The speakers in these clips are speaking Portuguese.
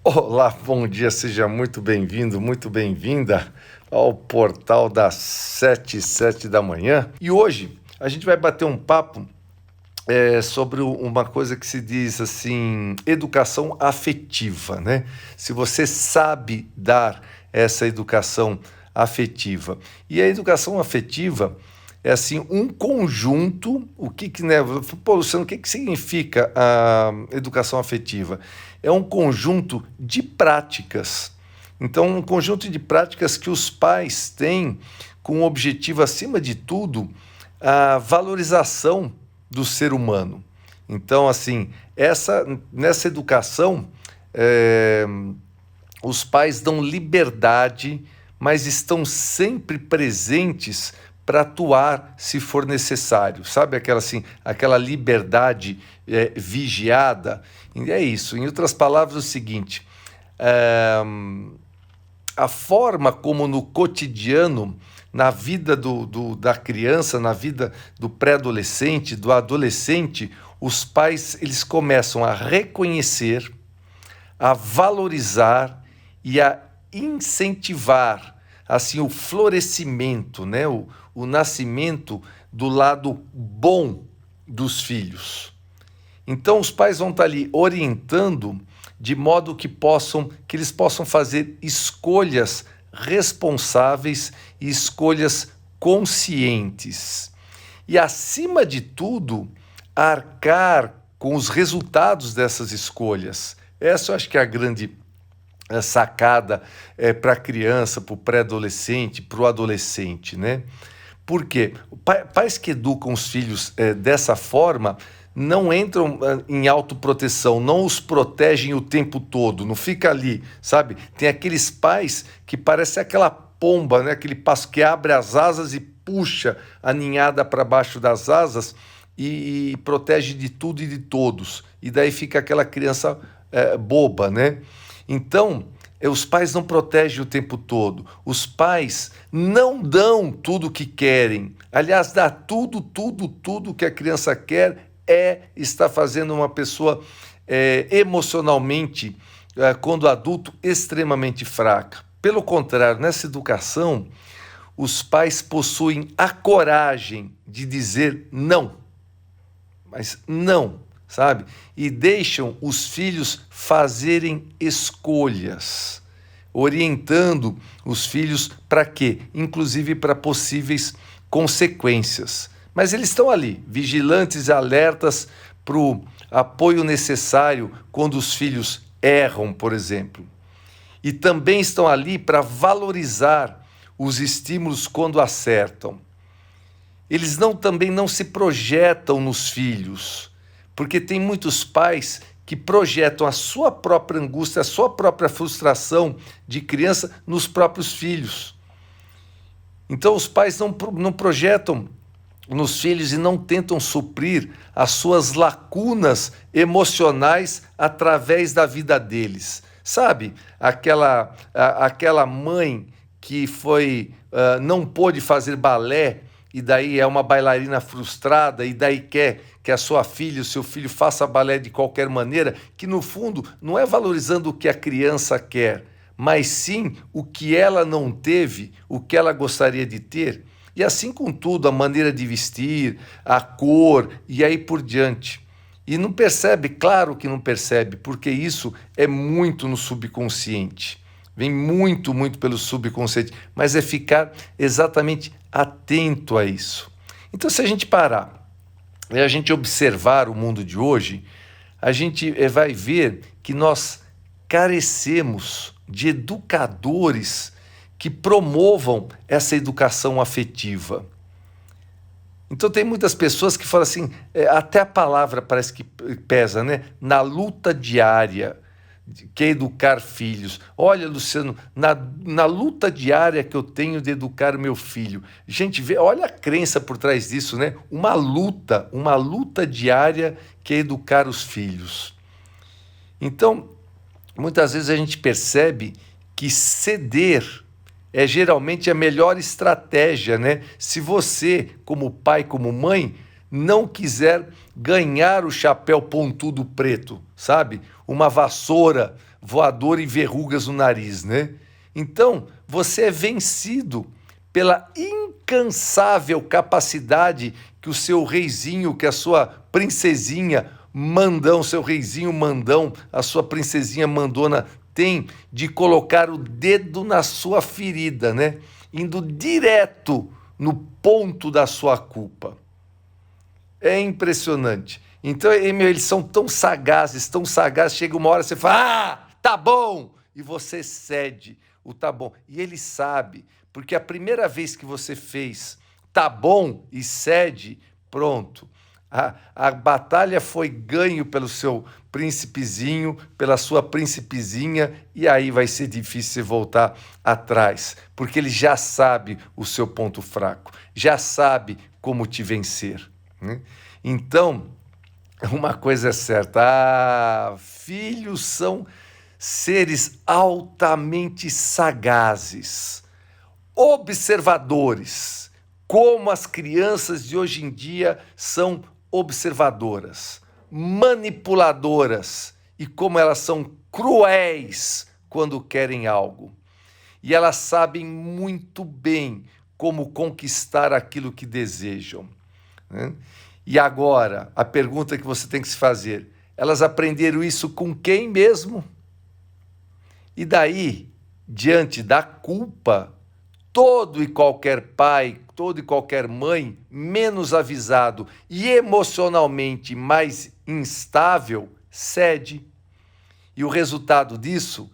Olá, bom dia, seja muito bem-vindo, muito bem-vinda ao Portal das 7h07 da manhã. E hoje a gente vai bater um papo sobre uma coisa que se diz assim, educação afetiva, né? Se você sabe dar essa educação afetiva. E a educação afetiva é assim um conjunto, né? Pô, Luciano, o que significa a educação afetiva? É um conjunto de práticas. Então, um conjunto de práticas que os pais têm com o objetivo, acima de tudo, a valorização do ser humano. Então, assim, nessa educação, os pais dão liberdade, mas estão sempre presentes para atuar se for necessário. Sabe aquela liberdade vigiada? E é isso. Em outras palavras, é o seguinte: a forma como no cotidiano, na vida da criança, na vida do pré-adolescente, do adolescente, os pais eles começam a reconhecer, a valorizar e a incentivar assim o florescimento, né? o nascimento do lado bom dos filhos. Então os pais vão estar ali orientando de modo que eles possam fazer escolhas responsáveis e escolhas conscientes. E acima de tudo, arcar com os resultados dessas escolhas. Essa eu acho que é a grande sacada para a criança, para o pré-adolescente, para o adolescente, né? Por quê? Pais que educam os filhos dessa forma não entram em autoproteção, não os protegem o tempo todo, não fica ali, sabe? Tem aqueles pais que parecem aquela pomba, né? Aquele pássaro que abre as asas e puxa a ninhada para baixo das asas e protege de tudo e de todos. E daí fica aquela criança boba, né? Então, os pais não protegem o tempo todo. Os pais não dão tudo o que querem. Aliás, dá tudo que a criança quer está fazendo uma pessoa emocionalmente, quando adulto, extremamente fraca. Pelo contrário, nessa educação, os pais possuem a coragem de dizer não. Mas não, sabe? E deixam os filhos fazerem escolhas, orientando os filhos para quê? Inclusive para possíveis consequências. Mas eles estão ali, vigilantes e alertas para o apoio necessário quando os filhos erram, por exemplo. E também estão ali para valorizar os estímulos quando acertam. Eles também não se projetam nos filhos, porque tem muitos pais que projetam a sua própria angústia, a sua própria frustração de criança nos próprios filhos. Então os pais não projetam nos filhos e não tentam suprir as suas lacunas emocionais através da vida deles. Sabe, aquela mãe que não pôde fazer balé e daí é uma bailarina frustrada e daí quer que a sua filha, o seu filho faça balé de qualquer maneira, que no fundo não é valorizando o que a criança quer, mas sim o que ela não teve, o que ela gostaria de ter. E assim com tudo, a maneira de vestir, a cor e aí por diante. E não percebe, claro que não percebe, porque isso é muito no subconsciente. Vem muito pelo subconsciente, mas é ficar exatamente atento a isso. Então, se a gente parar e a gente observar o mundo de hoje, a gente vai ver que nós carecemos de educadores que promovam essa educação afetiva. Então tem muitas pessoas que falam assim, até a palavra parece que pesa, né? Na luta diária, que é educar filhos. Olha, Luciano, na luta diária que eu tenho de educar o meu filho. Gente, olha a crença por trás disso, né? Uma luta diária que é educar os filhos. Então, muitas vezes a gente percebe que ceder é geralmente a melhor estratégia, né? Se você, como pai, como mãe, não quiser ganhar o chapéu pontudo preto, sabe? Uma vassoura voador e verrugas no nariz, né? Então, você é vencido pela incansável capacidade que o seu reizinho, que a sua princesinha mandão, seu reizinho mandão, a sua princesinha mandona tem de colocar o dedo na sua ferida, né? Indo direto no ponto da sua culpa. É impressionante. Então, eles são tão sagazes, chega uma hora você fala, tá bom, e você cede o tá bom. E ele sabe, porque a primeira vez que você fez tá bom e cede, pronto. A batalha foi ganho pelo seu príncipezinho, pela sua principezinha, e aí vai ser difícil você voltar atrás, porque ele já sabe o seu ponto fraco, já sabe como te vencer, né? Então, uma coisa é certa, filhos são seres altamente sagazes, observadores, como as crianças de hoje em dia são observadoras, manipuladoras e como elas são cruéis quando querem algo. E elas sabem muito bem como conquistar aquilo que desejam, né? E agora, a pergunta que você tem que se fazer, elas aprenderam isso com quem mesmo? E daí, diante da culpa, todo e qualquer pai, toda e qualquer mãe menos avisado e emocionalmente mais instável cede. E o resultado disso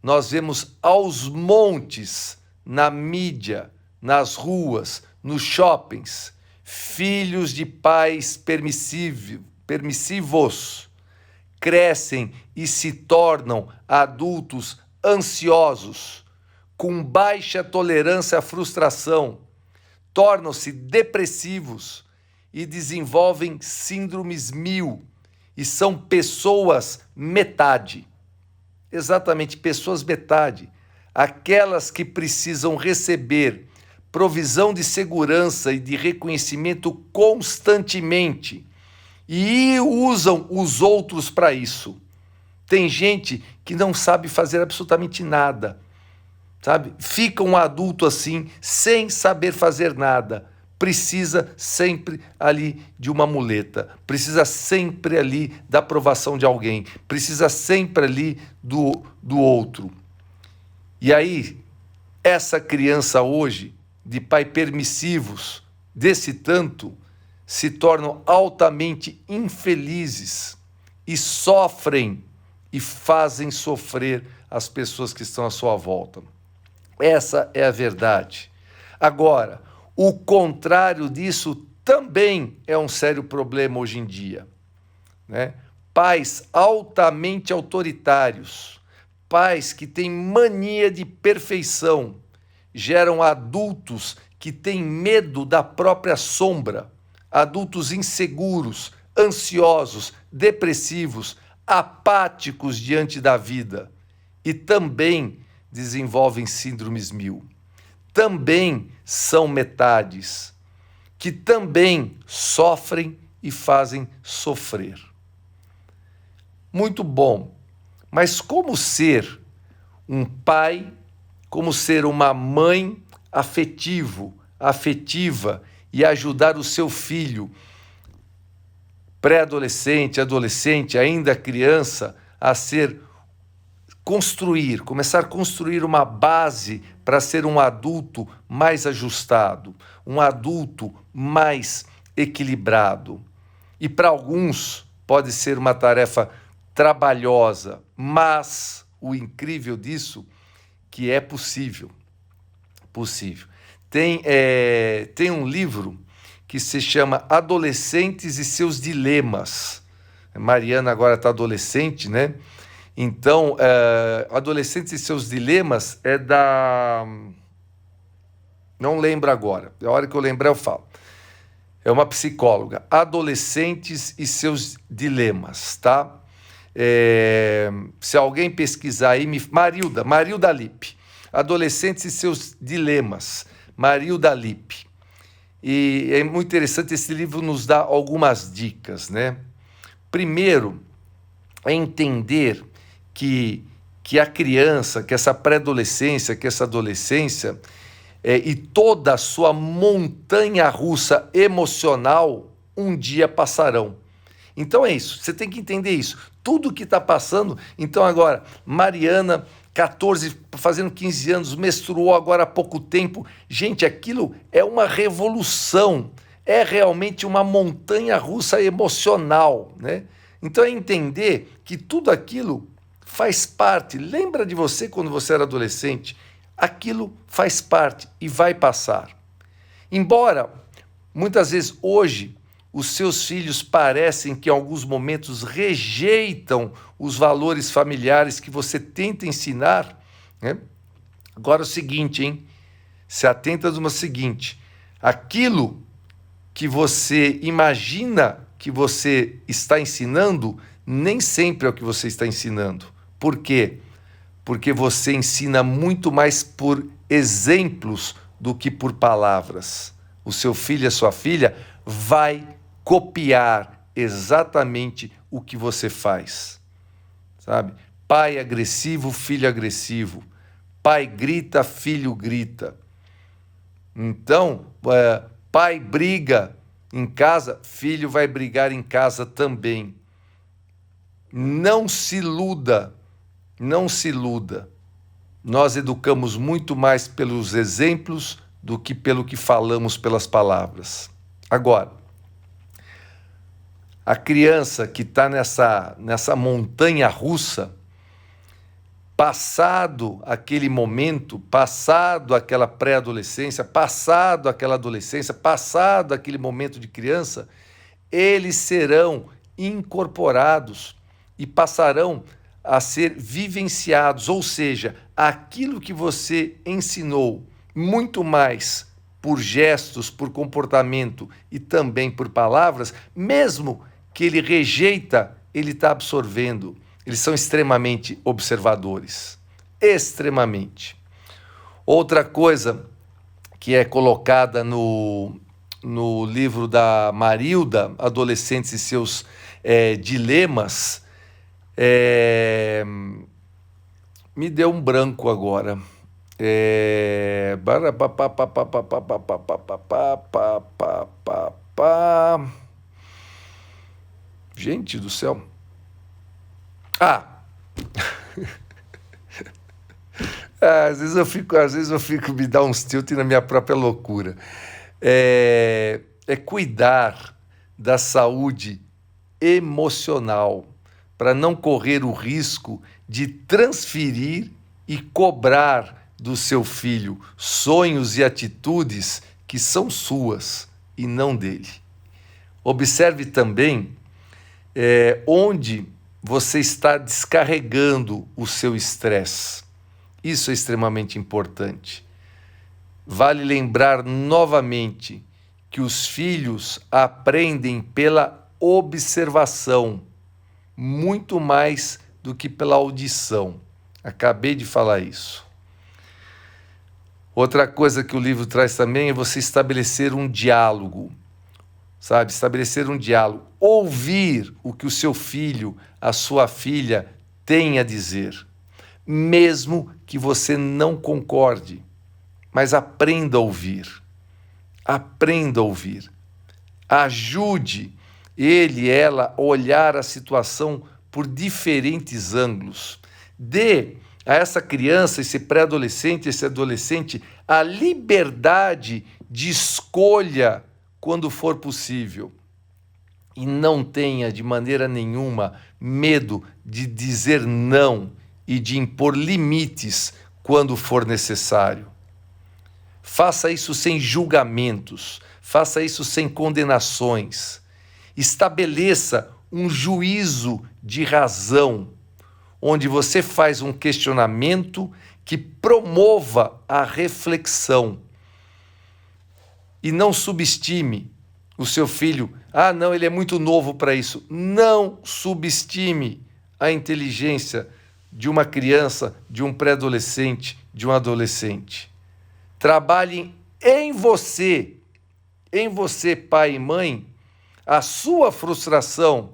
nós vemos aos montes na mídia, nas ruas, nos shoppings, filhos de pais permissivos crescem e se tornam adultos ansiosos, com baixa tolerância à frustração, tornam-se depressivos e desenvolvem síndromes 1000 e são pessoas metade. Exatamente, pessoas metade. Aquelas que precisam receber provisão de segurança e de reconhecimento constantemente e usam os outros para isso. Tem gente que não sabe fazer absolutamente nada, sabe? Fica um adulto assim, sem saber fazer nada. Precisa sempre ali de uma muleta, precisa sempre ali da aprovação de alguém, precisa sempre ali do outro. E aí, essa criança hoje, de pai permissivos, desse tanto, se tornam altamente infelizes e sofrem e fazem sofrer as pessoas que estão à sua volta. Essa é a verdade. Agora, o contrário disso também é um sério problema hoje em dia, né? Pais altamente autoritários, pais que têm mania de perfeição, geram adultos que têm medo da própria sombra, adultos inseguros, ansiosos, depressivos, apáticos diante da vida e também desenvolvem síndromes 1000. Também são metades, que também sofrem e fazem sofrer. Muito bom, mas como ser um pai, como ser uma mãe afetiva e ajudar o seu filho, pré-adolescente, adolescente, ainda criança, a começar a construir uma base para ser um adulto mais ajustado, um adulto mais equilibrado. E para alguns pode ser uma tarefa trabalhosa, mas o incrível disso que é possível. Tem um livro que se chama Adolescentes e Seus Dilemas. Mariana agora está adolescente, né? Então, Adolescentes e Seus Dilemas é da... Não lembro agora. A hora que eu lembrar eu falo. É uma psicóloga. Adolescentes e Seus Dilemas, tá? Se alguém pesquisar aí, Marilda Lippe. Adolescentes e Seus Dilemas, Marilda Lippe. E é muito interessante, esse livro nos dá algumas dicas, né? Primeiro, é entender que que a criança, que essa pré-adolescência, que essa adolescência e toda a sua montanha-russa emocional um dia passarão. Então é isso, você tem que entender isso. Tudo que está passando, então agora, Mariana, 14, fazendo 15 anos, menstruou agora há pouco tempo. Gente, aquilo é uma revolução, é realmente uma montanha-russa emocional, né? Então é entender que tudo aquilo faz parte. Lembra de você quando você era adolescente? Aquilo faz parte e vai passar. Embora, muitas vezes hoje, os seus filhos parecem que em alguns momentos rejeitam os valores familiares que você tenta ensinar, né? Agora é o seguinte, hein? Se atenta no seguinte, aquilo que você imagina que você está ensinando, nem sempre é o que você está ensinando. Por quê? Porque você ensina muito mais por exemplos do que por palavras. O seu filho e a sua filha vai copiar exatamente o que você faz, sabe? Pai agressivo, filho agressivo. Pai grita, filho grita. Então, pai briga em casa, filho vai brigar em casa também. Não se iluda, não se iluda. Nós educamos muito mais pelos exemplos do que pelo que falamos pelas palavras. Agora, a criança que está nessa montanha russa, passado aquele momento, passado aquela pré-adolescência, passado aquela adolescência, passado aquele momento de criança, eles serão incorporados e passarão a ser vivenciados, ou seja, aquilo que você ensinou, muito mais por gestos, por comportamento e também por palavras, mesmo que ele rejeita, ele está absorvendo. Eles são extremamente observadores, extremamente. Outra coisa que é colocada no livro da Marilda, Adolescentes e seus Dilemas, me deu um branco agora. Gente do céu. Às vezes eu fico me dá uns tilt na minha própria loucura. É cuidar da saúde emocional para não correr o risco de transferir e cobrar do seu filho sonhos e atitudes que são suas e não dele. Observe também onde você está descarregando o seu estresse. Isso é extremamente importante. Vale lembrar novamente que os filhos aprendem pela observação, muito mais do que pela audição. Acabei de falar isso. Outra coisa que o livro traz também é você estabelecer um diálogo, sabe? Estabelecer um diálogo, ouvir o que o seu filho, a sua filha tem a dizer, mesmo que você não concorde, mas aprenda a ouvir. Aprenda a ouvir. Ajude ele, ela, a olhar a situação por diferentes ângulos. Dê a essa criança, esse pré-adolescente, esse adolescente, a liberdade de escolha quando for possível. E não tenha de maneira nenhuma medo de dizer não e de impor limites quando for necessário. Faça isso sem julgamentos, faça isso sem condenações. Estabeleça um juízo de razão, onde você faz um questionamento que promova a reflexão. E não subestime o seu filho. Não, ele é muito novo para isso. Não subestime a inteligência de uma criança, de um pré-adolescente, de um adolescente. Trabalhem em você, pai e mãe, a sua frustração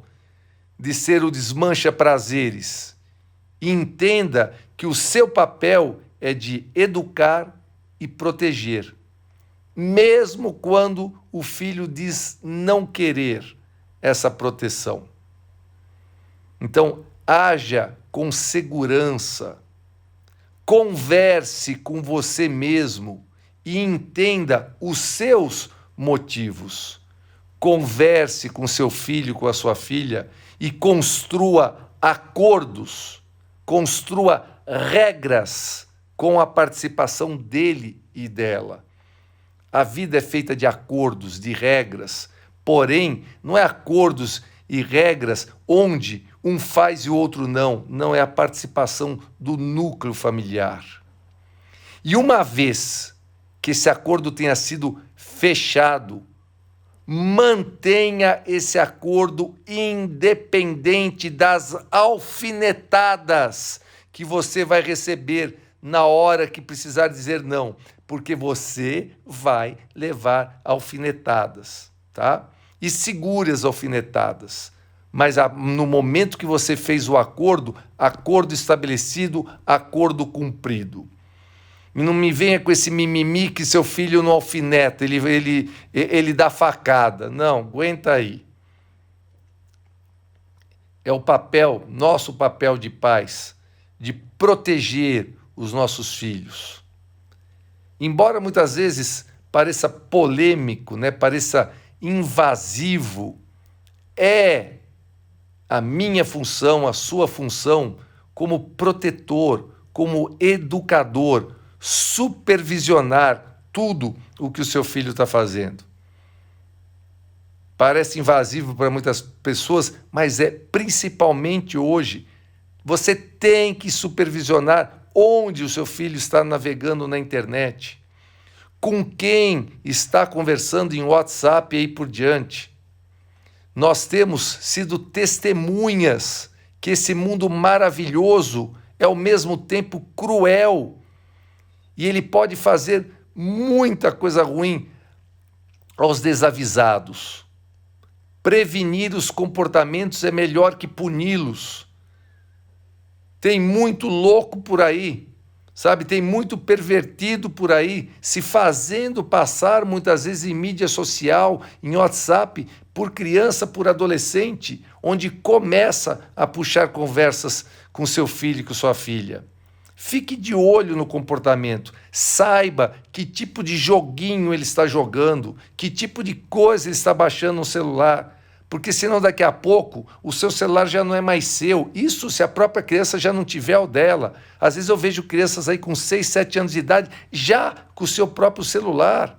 de ser o desmancha-prazeres E entenda que o seu papel é de educar e proteger, mesmo quando o filho diz não querer essa proteção. Então, haja com segurança, converse com você mesmo e entenda os seus motivos. Converse com seu filho, com a sua filha e construa acordos, construa regras com a participação dele e dela. A vida é feita de acordos, de regras, porém, não é acordos e regras onde um faz e o outro não. Não, é a participação do núcleo familiar. E uma vez que esse acordo tenha sido fechado, mantenha esse acordo independente das alfinetadas que você vai receber na hora que precisar dizer não, porque você vai levar alfinetadas, tá? E segure as alfinetadas. Mas no momento que você fez o acordo, acordo estabelecido, acordo cumprido. E não me venha com esse mimimi que seu filho não alfineta, ele dá facada. Não, aguenta aí. É o papel, nosso papel de pais, de proteger os nossos filhos. Embora muitas vezes pareça polêmico, né, pareça invasivo, é a minha função, a sua função, como protetor, como educador, supervisionar tudo o que o seu filho está fazendo. Parece invasivo para muitas pessoas, mas é principalmente hoje. Você tem que supervisionar onde o seu filho está navegando na internet, com quem está conversando em WhatsApp e aí por diante. Nós temos sido testemunhas que esse mundo maravilhoso é ao mesmo tempo cruel e ele pode fazer muita coisa ruim aos desavisados. Prevenir os comportamentos é melhor que puni-los. Tem muito louco por aí, sabe? Tem muito pervertido por aí, se fazendo passar muitas vezes em mídia social, em WhatsApp, por criança, por adolescente, onde começa a puxar conversas com seu filho e com sua filha. Fique de olho no comportamento, saiba que tipo de joguinho ele está jogando, que tipo de coisa ele está baixando no celular, porque senão daqui a pouco o seu celular já não é mais seu, isso se a própria criança já não tiver o dela. Às vezes eu vejo crianças aí com 6, 7 anos de idade já com o seu próprio celular,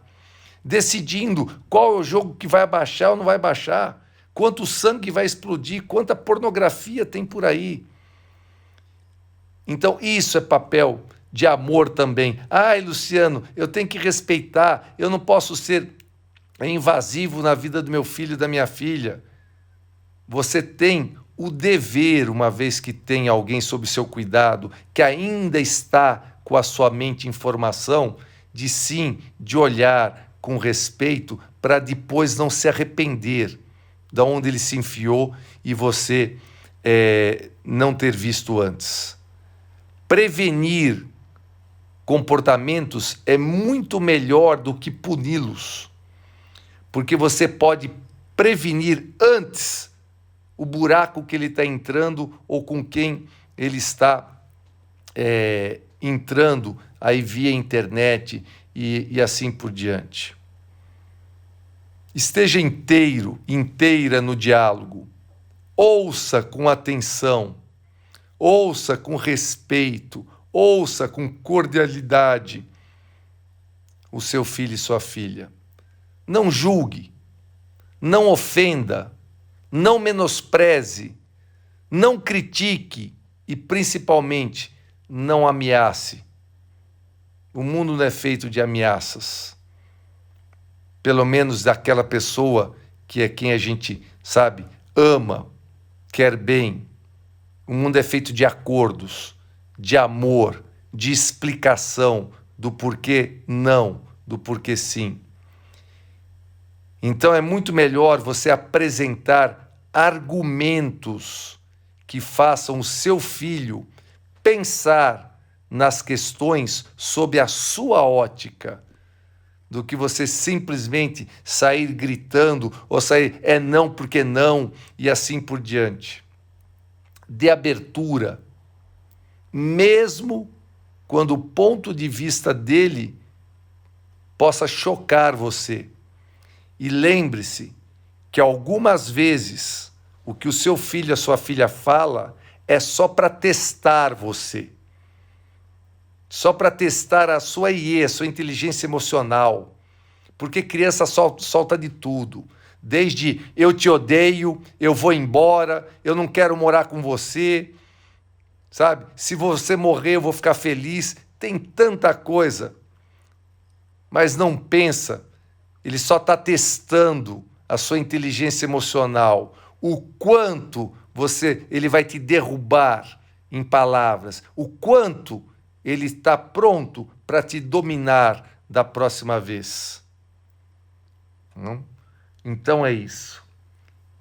decidindo qual é o jogo que vai baixar ou não vai baixar, quanto sangue vai explodir, quanta pornografia tem por aí. Então, isso é papel de amor também. Ai, Luciano, eu tenho que respeitar, eu não posso ser invasivo na vida do meu filho e da minha filha. Você tem o dever, uma vez que tem alguém sob seu cuidado, que ainda está com a sua mente em formação, de olhar com respeito para depois não se arrepender de onde ele se enfiou e você não ter visto antes. Prevenir comportamentos é muito melhor do que puni-los, porque você pode prevenir antes o buraco que ele está entrando ou com quem ele está entrando aí via internet e assim por diante. Esteja inteira no diálogo, ouça com atenção, ouça com respeito, ouça com cordialidade o seu filho e sua filha. Não julgue, não ofenda, não menospreze, não critique e, principalmente, não ameace. O mundo não é feito de ameaças. Pelo menos daquela pessoa que é quem a gente, sabe, ama, quer bem. O mundo é feito de acordos, de amor, de explicação do porquê não, do porquê sim. Então é muito melhor você apresentar argumentos que façam o seu filho pensar nas questões sob a sua ótica, do que você simplesmente sair gritando ou sair não porque não e assim por diante. Dê abertura, mesmo quando o ponto de vista dele possa chocar você. E lembre-se que algumas vezes o que o seu filho, a sua filha fala é só para testar você. Só para testar a sua IE, a sua inteligência emocional. Porque criança solta de tudo. Desde eu te odeio, eu vou embora, eu não quero morar com você, sabe? Se você morrer, eu vou ficar feliz. Tem tanta coisa. Mas não pensa, ele só está testando a sua inteligência emocional. O quanto ele vai te derrubar em palavras. O quanto ele está pronto para te dominar da próxima vez. Não? Então é isso.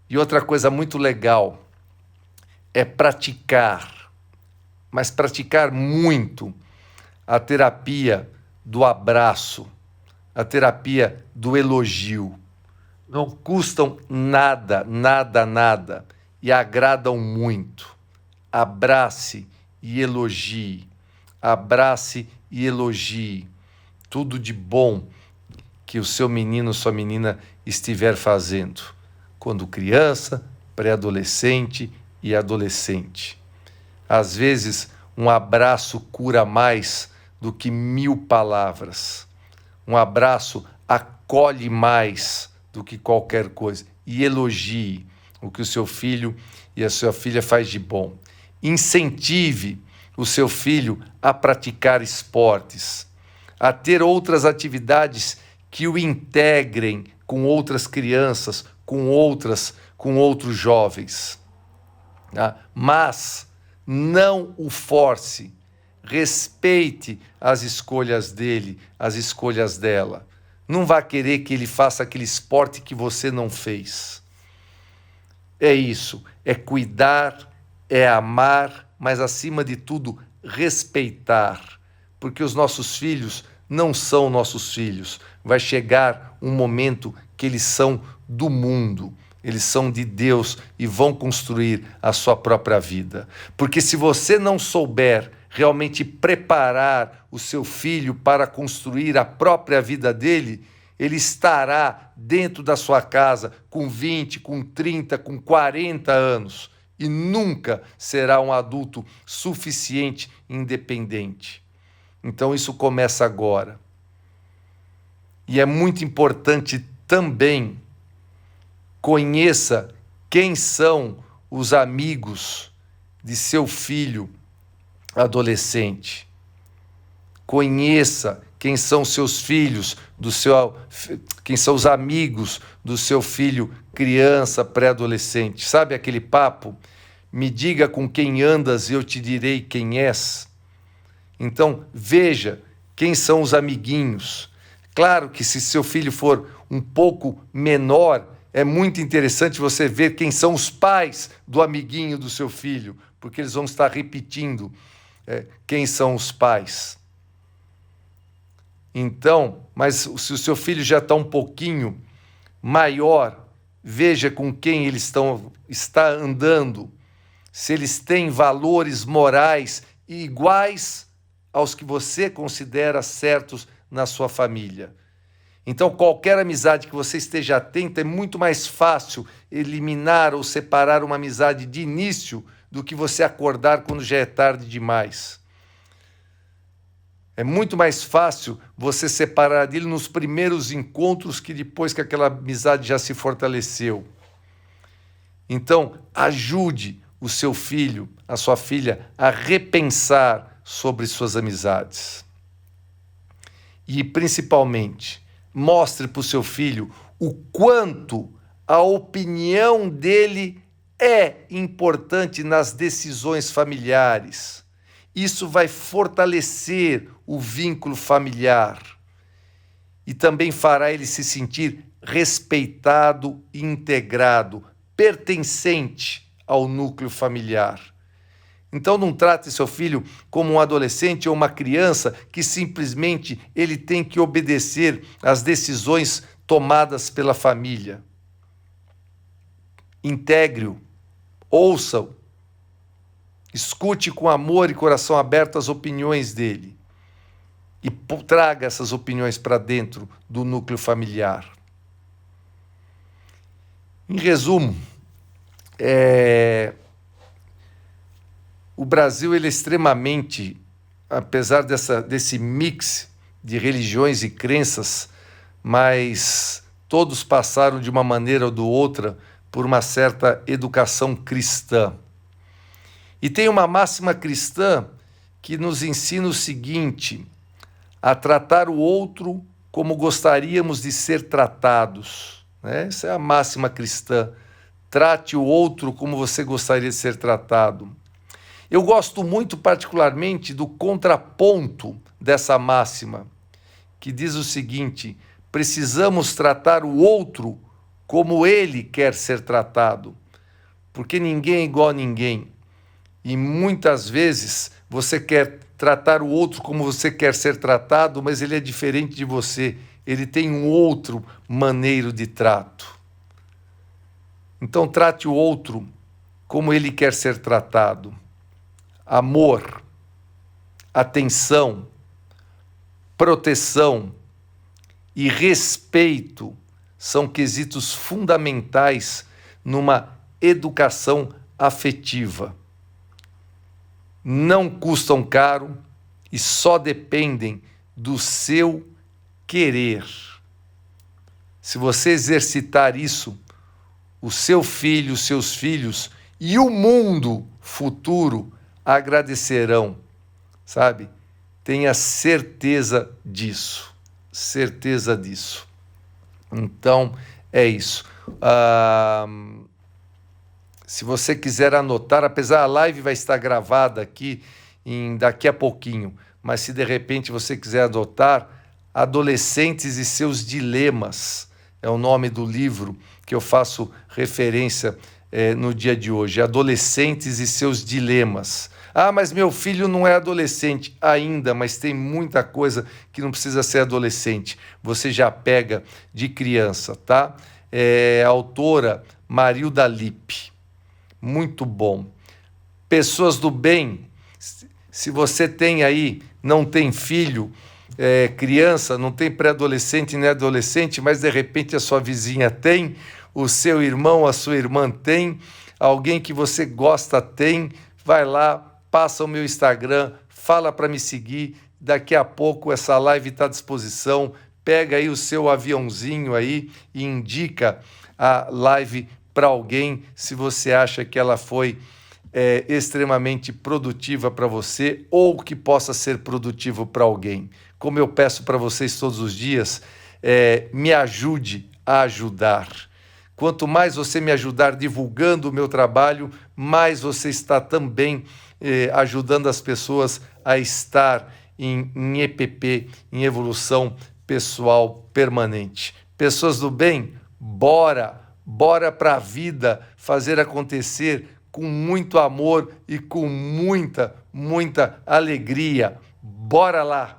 E outra coisa muito legal é praticar, mas praticar muito a terapia do abraço, a terapia do elogio. Não custam nada, nada, nada e agradam muito. Abrace e elogie. Abrace e elogie tudo de bom que o seu menino, sua menina estiver fazendo, quando criança, pré-adolescente e adolescente. Às vezes, um abraço cura mais do que 1000 palavras. Um abraço acolhe mais do que qualquer coisa. E elogie o que o seu filho e a sua filha faz de bom. Incentive o seu filho a praticar esportes, a ter outras atividades que o integrem com outras crianças, com outros jovens. Mas não o force. Respeite as escolhas dele, as escolhas dela. Não vá querer que ele faça aquele esporte que você não fez. É isso, é cuidar, é amar, mas acima de tudo, respeitar. Porque os nossos filhos não são nossos filhos. Vai chegar um momento que eles são do mundo. Eles são de Deus e vão construir a sua própria vida. Porque se você não souber realmente preparar o seu filho para construir a própria vida dele, ele estará dentro da sua casa com 20, com 30, com 40 anos e nunca será um adulto suficiente e independente. Então isso começa agora. E é muito importante também conheça quem são os amigos de seu filho adolescente. Conheça quem são seus filhos, quem são os amigos do seu filho criança, pré-adolescente. Sabe aquele papo? Me diga com quem andas e eu te direi quem és. Então, veja quem são os amiguinhos. Claro que se seu filho for um pouco menor, é muito interessante você ver quem são os pais do amiguinho do seu filho, porque eles vão estar repetindo quem são os pais. Então, mas se o seu filho já está um pouquinho maior, veja com quem ele está andando, se eles têm valores morais iguais aos que você considera certos na sua família. Então, qualquer amizade que você esteja atento, é muito mais fácil eliminar ou separar uma amizade de início do que você acordar quando já é tarde demais. É muito mais fácil você separar dele nos primeiros encontros que depois que aquela amizade já se fortaleceu. Então, ajude o seu filho, a sua filha, a repensar sobre suas amizades. E, principalmente, mostre para o seu filho o quanto a opinião dele é importante nas decisões familiares. Isso vai fortalecer o vínculo familiar e também fará ele se sentir respeitado e integrado, pertencente ao núcleo familiar. Então não trate seu filho como um adolescente ou uma criança que simplesmente ele tem que obedecer às decisões tomadas pela família. Integre-o, ouça-o, escute com amor e coração aberto as opiniões dele e traga essas opiniões para dentro do núcleo familiar. Em resumo, o Brasil ele é extremamente, apesar desse mix de religiões e crenças, mas todos passaram de uma maneira ou de outra por uma certa educação cristã. E tem uma máxima cristã que nos ensina o seguinte: a tratar o outro como gostaríamos de ser tratados. Essa é a máxima cristã. Trate o outro como você gostaria de ser tratado. Eu gosto muito, particularmente, do contraponto dessa máxima, que diz o seguinte: precisamos tratar o outro como ele quer ser tratado, porque ninguém é igual a ninguém. E muitas vezes você quer tratar o outro como você quer ser tratado, mas ele é diferente de você, ele tem um outro maneiro de trato. Então trate o outro como ele quer ser tratado. Amor, atenção, proteção e respeito são quesitos fundamentais numa educação afetiva. Não custam caro e só dependem do seu querer. Se você exercitar isso, o seu filho, os seus filhos e o mundo futuro agradecerão, sabe? Tenha certeza disso, certeza disso. Então, é isso. Se você quiser anotar, apesar a live vai estar gravada aqui daqui a pouquinho, mas se de repente você quiser anotar, Adolescentes e seus Dilemas é o nome do livro que eu faço referência no dia de hoje. Adolescentes e seus Dilemas. Ah, mas meu filho não é adolescente ainda, mas tem muita coisa que não precisa ser adolescente. Você já pega de criança, tá? A autora Marilda Lippe. Muito bom. Pessoas do bem, se você tem aí, não tem filho, criança, não tem pré-adolescente nem adolescente, mas de repente a sua vizinha tem, o seu irmão, a sua irmã tem, alguém que você gosta tem, vai lá, passa o meu Instagram, fala para me seguir, daqui a pouco essa live está à disposição, pega aí o seu aviãozinho aí e indica a live para alguém, se você acha que ela foi extremamente produtiva para você ou que possa ser produtivo para alguém. Como eu peço para vocês todos os dias, me ajude a ajudar. Quanto mais você me ajudar divulgando o meu trabalho, mais você está também ajudando as pessoas a estar em EPP, em evolução pessoal permanente. Pessoas do bem, bora para a vida fazer acontecer com muito amor e com muita alegria. Bora lá!